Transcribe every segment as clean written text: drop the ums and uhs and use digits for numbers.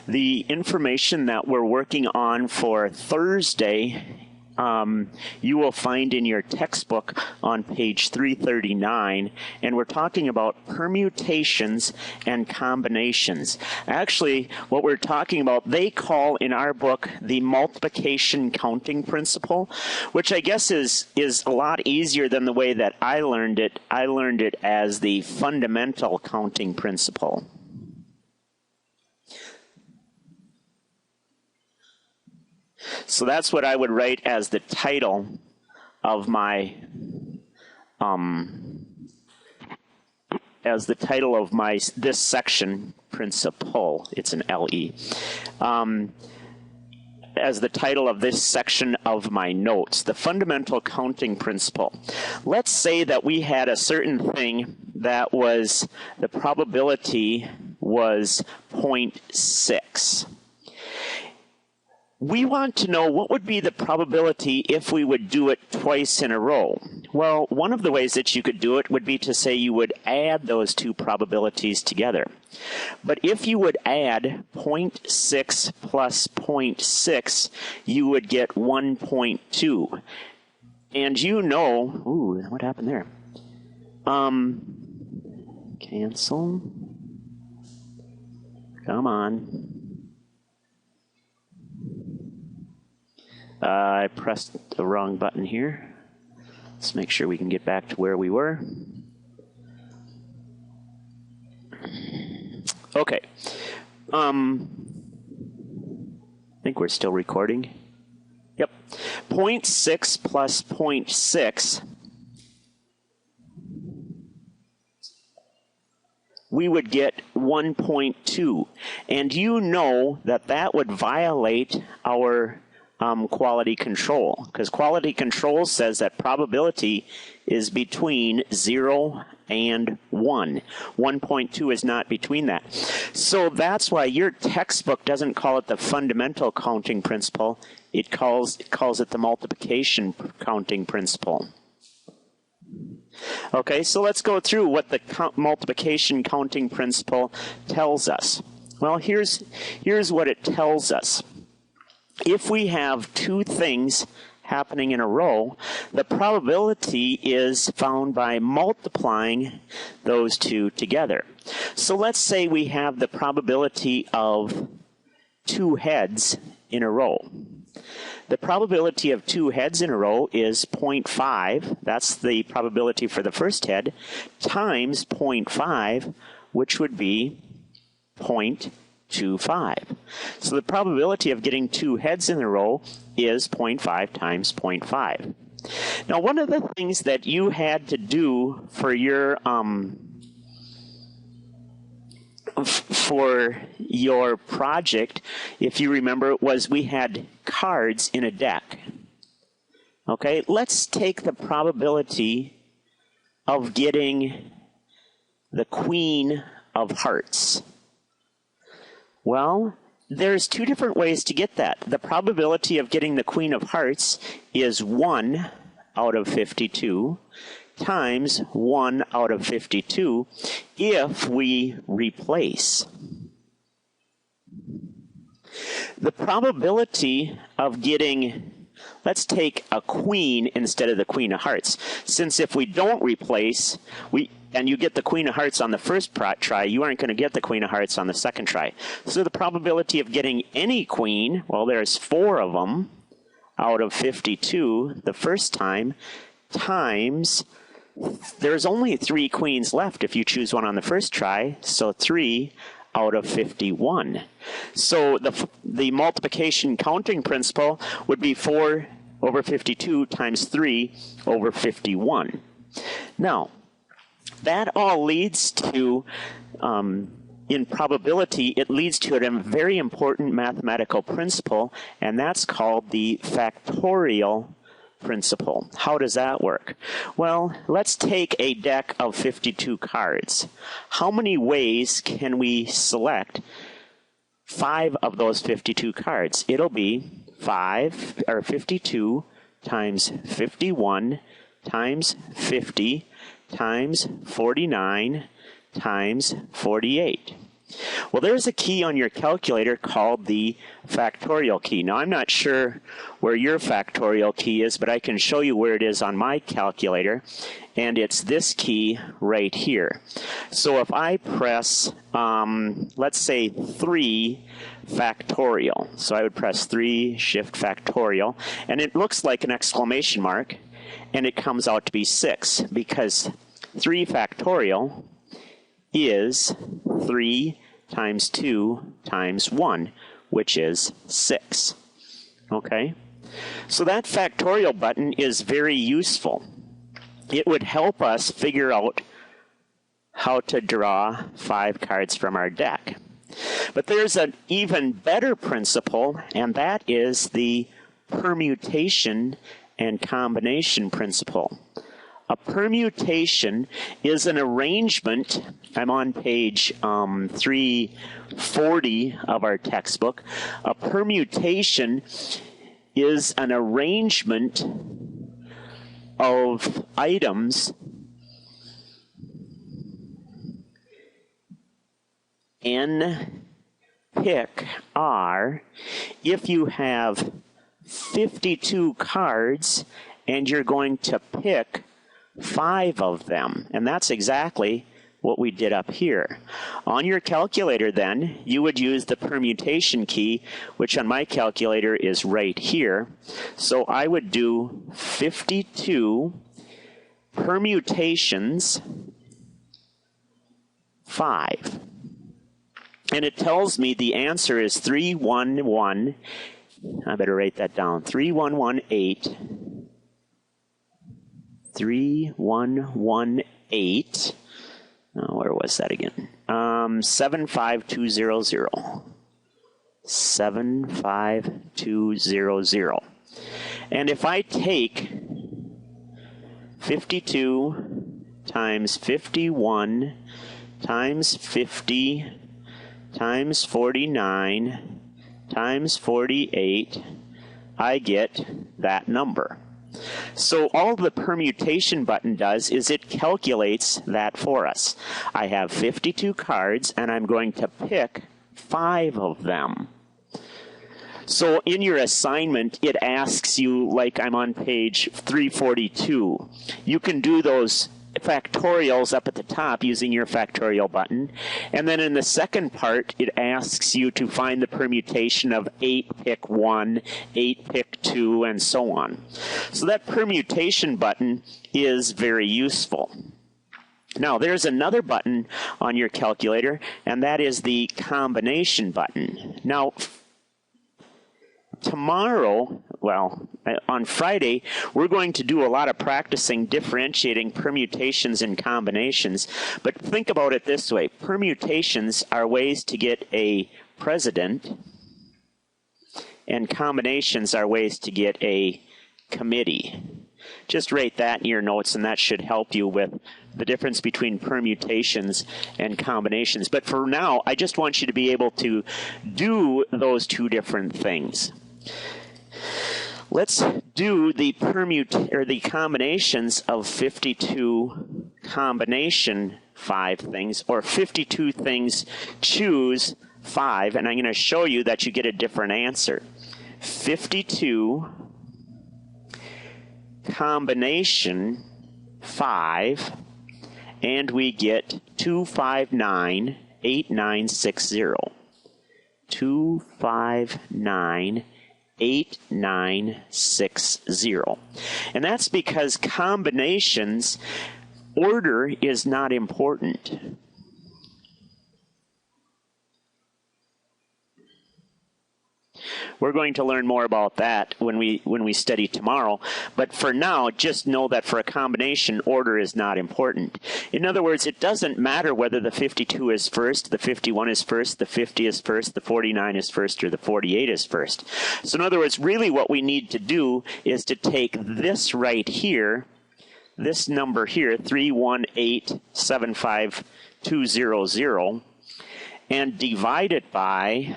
The information that we're working on for Thursday you will find in your textbook on page 339, and we're talking about permutations and combinations. Actually, what we're talking about, they call in our book the multiplication counting principle, which I guess is a lot easier than the way that I learned it. I learned it as the fundamental counting principle. So that's what I would write as the title of my this section, principle. It's an LE. As the title of this section of my notes, the fundamental counting principle. Let's say that we had a certain thing that was, the probability was 0.6. We want to know what would be the probability if we would do it twice in a row. Well, one of the ways that you could do it would be to say you would add those two probabilities together. But if you would add 0.6 plus 0.6, you would get 1.2. And you know, ooh, what happened there? Cancel. Come on. I pressed the wrong button here. Let's make sure we can get back to where we were. Okay. I think we're still recording. Yep. 0.6 plus 0.6. We would get 1.2. And you know that that would violate our quality control, because quality control says that probability is between 0 and 1. 1.2 is not between that. So that's why your textbook doesn't call it the fundamental counting principle. It calls it the multiplication counting principle. Okay, so let's go through what the multiplication counting principle tells us. Well, here's what it tells us. If we have two things happening in a row, the probability is found by multiplying those two together. So let's say we have the probability of two heads in a row. The probability of two heads in a row is 0.5. That's the probability for the first head, times 0.5, which would be 0.25. So the probability of getting two heads in a row is 0.5 times 0.5. Now, one of the things that you had to do for your project, if you remember, was we had cards in a deck. Okay, let's take the probability of getting the Queen of Hearts. Well, there's two different ways to get that. The probability of getting the Queen of Hearts is 1 out of 52 times 1 out of 52 if we replace. The probability of getting, let's take a queen instead of the Queen of Hearts. Since if we don't replace, and you get the Queen of Hearts on the first try, you aren't going to get the Queen of Hearts on the second try. So the probability of getting any queen, well, there's 4 of them out of 52 the first time, times, there's only 3 queens left if you choose one on the first try, so 3 out of 51. So the multiplication counting principle would be 4 over 52 times 3 over 51. Now, that all leads to, in probability, it leads to a very important mathematical principle, and that's called the factorial principle. How does that work? Well, let's take a deck of 52 cards. How many ways can we select 5 of those 52 cards? It'll be 52 times 51 times 50 times 49 times 48. Well, there's a key on your calculator called the factorial key. Now, I'm not sure where your factorial key is, but I can show you where it is on my calculator, and it's this key right here. So if I press, let's say 3 factorial, so I would press 3 shift factorial, and it looks like an exclamation mark, and it comes out to be 6, because 3 factorial is 3 times 2 times 1, which is 6. Okay? So that factorial button is very useful. It would help us figure out how to draw 5 cards from our deck. But there's an even better principle, and that is the permutation and combination principle. A permutation is an arrangement. I'm on page 340 of our textbook. A permutation is an arrangement of items N pick R if you have 52 cards and you're going to pick 5 of them, and that's exactly what we did up here. On your calculator then, you would use the permutation key, which on my calculator is right here. So I would do 52 permutations 5. And it tells me the answer is 311. I better write that down. 3118. 3118. Where was that again? 75200. 75200. And if I take 52 times 51 times 50 times 49 times 48, I get that number. So all the permutation button does is it calculates that for us. I have 52 cards, and I'm going to pick 5 of them. So in your assignment, it asks you, like I'm on page 342, you can do those factorials up at the top using your factorial button. And then in the second part, it asks you to find the permutation of 8 pick 1, 8 pick 2, and so on. So that permutation button is very useful. Now, there's another button on your calculator, and that is the combination button. Now, tomorrow, well, on Friday, we're going to do a lot of practicing differentiating permutations and combinations. But think about it this way. Permutations are ways to get a president, and combinations are ways to get a committee. Just write that in your notes, and that should help you with the difference between permutations and combinations. But for now, I just want you to be able to do those two different things. Let's do the the combinations of 52 combination 5 things, or 52 things choose 5, and I'm going to show you that you get a different answer. 52 combination 5, and we get 259 8960. 259 8960. And that's because combinations, order is not important. We're going to learn more about that when we study tomorrow. But for now, just know that for a combination, order is not important. In other words, it doesn't matter whether the 52 is first, the 51 is first, the 50 is first, the 49 is first, or the 48 is first. So in other words, really what we need to do is to take this right here, this number here, 318,75200, and divide it by,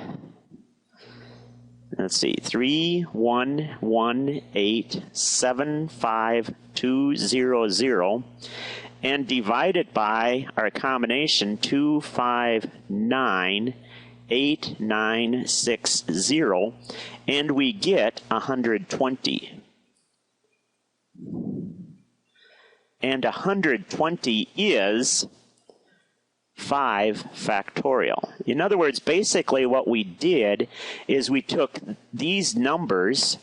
let's see, 311875200, and divide it by our combination 2598960, and we get 120. And 120 is 5 factorial. In other words, basically what we did is we took these numbers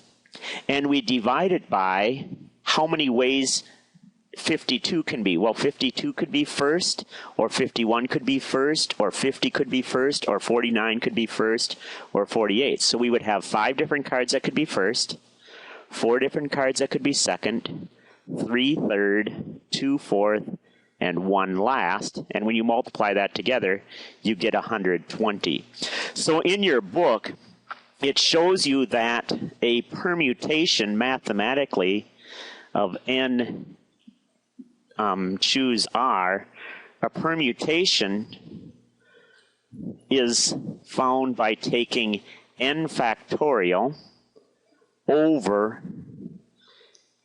and we divided by how many ways 52 can be. Well, 52 could be first, or 51 could be first, or 50 could be first, or 49 could be first, or 48. So we would have 5 different cards that could be first, 4 different cards that could be second, 3 third, 2 fourth, and 1 last. And when you multiply that together, you get 120. So in your book, it shows you that a permutation mathematically of n choose R, a permutation is found by taking n factorial over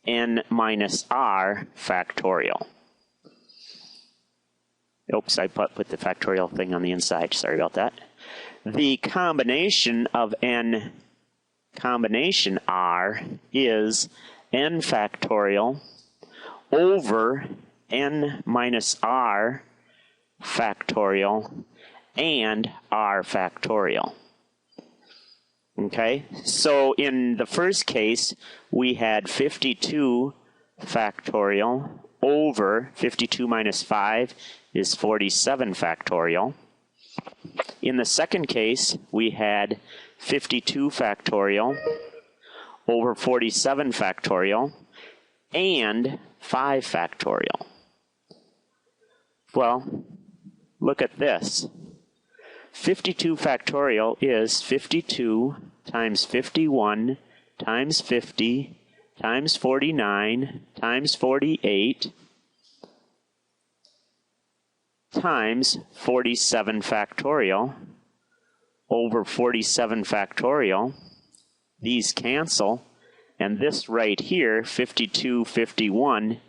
n minus R factorial. Oops, I put the factorial thing on the inside. Sorry about that. The combination of n combination R is n factorial over n minus R factorial and R factorial. Okay, so in the first case, we had 52 factorial over 52 minus 5 is 47 factorial. In the second case, we had 52 factorial over 47 factorial and 5 factorial. Well, look at this. 52 factorial is 52 times 51 times 50 times 49 times 48 times 47 factorial over 47 factorial. These cancel, and this right here, 52, 51,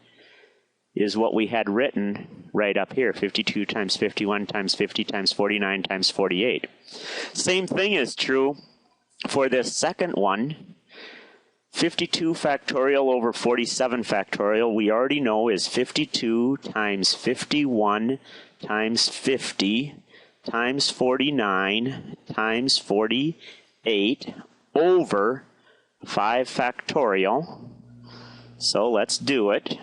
is what we had written right up here, 52 times 51 times 50 times 49 times 48. Same thing is true for this second one. 52 factorial over 47 factorial, we already know is 52 times 51 times 50 times 49 times 48 over 5 factorial. So let's do it.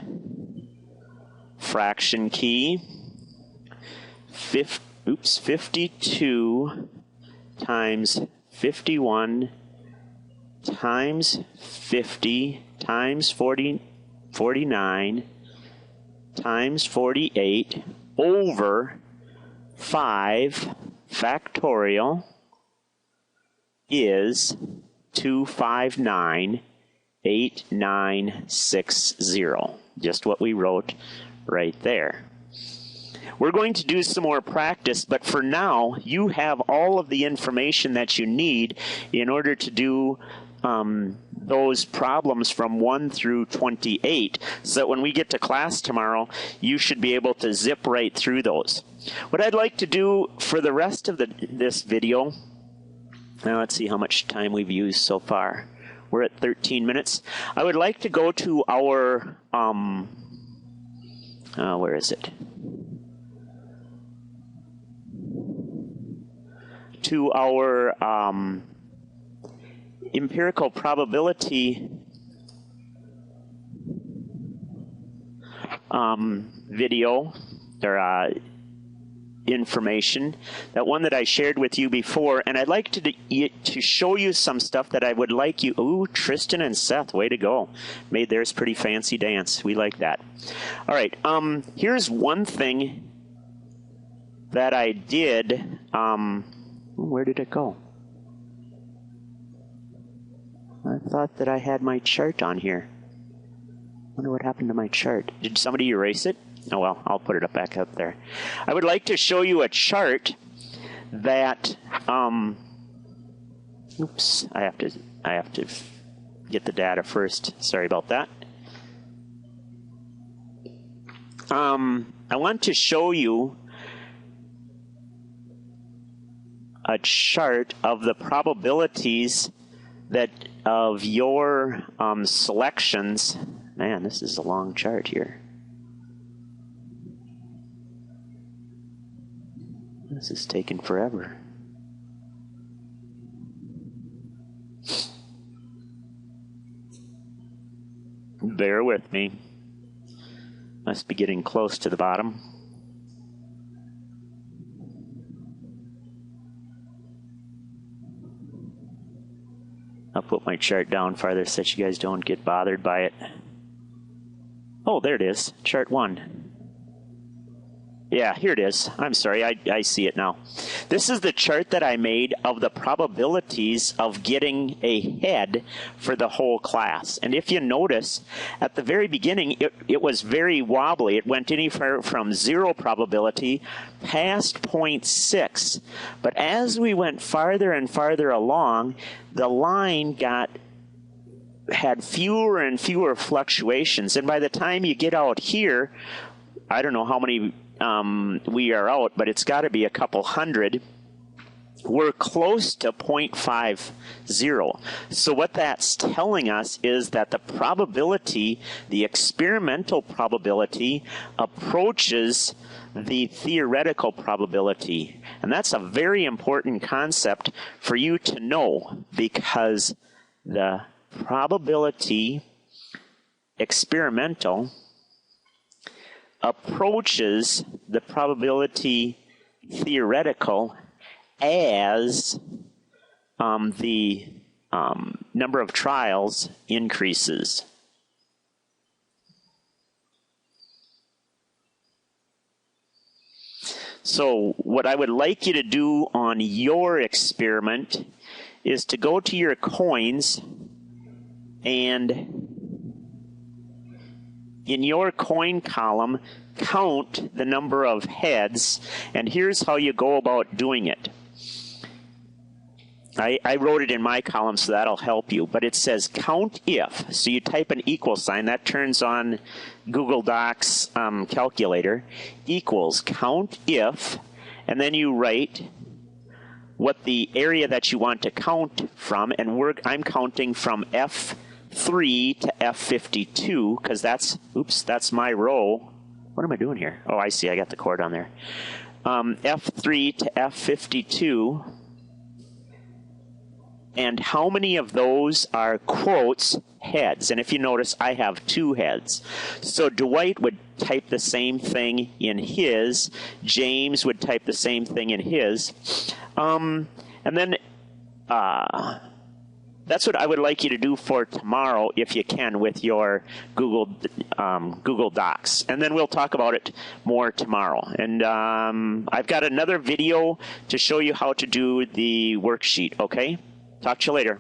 Fraction key. 52 times 51 times 50 times 49 times 48 over 5 factorial is 2598960. Just what we wrote right there. We're going to do some more practice, but for now, you have all of the information that you need in order to do those problems from 1 through 28, so that when we get to class tomorrow, you should be able to zip right through those. What I'd like to do for the rest of this video, now let's see how much time we've used so far. We're at 13 minutes. I would like to go to our, where is it? To our empirical probability video, or information, that one that I shared with you before, and I'd like to show you some stuff that I would like you. Ooh, Tristan and Seth, way to go. Made theirs pretty fancy dance. We like that. All right, here's one thing that I did. Where did it go? I thought that I had my chart on here. Wonder what happened to my chart. Did somebody erase it? Oh well, I'll put it back up there. I would like to show you a chart that, oops, I have to get the data first. Sorry about that. I want to show you a chart of the probabilities that of your selections. Man, this is a long chart here. This is taking forever. Bear with me. Must be getting close to the bottom. I'll put my chart down farther so that you guys don't get bothered by it. Oh, there it is. Chart 1. Yeah, here it is. I'm sorry, I see it now. This is the chart that I made of the probabilities of getting a head for the whole class. And if you notice, at the very beginning, it was very wobbly. It went anywhere from 0 probability past 0.6. But as we went farther and farther along, the line had fewer and fewer fluctuations. And by the time you get out here, I don't know how many we are out, but it's got to be a couple hundred. We're close to 0.50. So what that's telling us is that the probability, the experimental probability, approaches the theoretical probability. And that's a very important concept for you to know, because the probability experimental approaches the probability theoretical as the number of trials increases. So what I would like you to do on your experiment is to go to your coins, and in your coin column, count the number of heads, and here's how you go about doing it. I wrote it in my column, so that'll help you, but it says count if. So you type an equal sign, that turns on Google Docs calculator, equals count if, and then you write what the area that you want to count from, and I'm counting from F3 to F52, because that's my row. What am I doing here? Oh, I see, I got the chord on there. F3 to F52, and how many of those are quotes heads? And if you notice, I have 2 heads. So Dwight would type the same thing in his. James would type the same thing in his. And then that's what I would like you to do for tomorrow, if you can, with your Google Docs. And then we'll talk about it more tomorrow. And I've got another video to show you how to do the worksheet, okay? Talk to you later.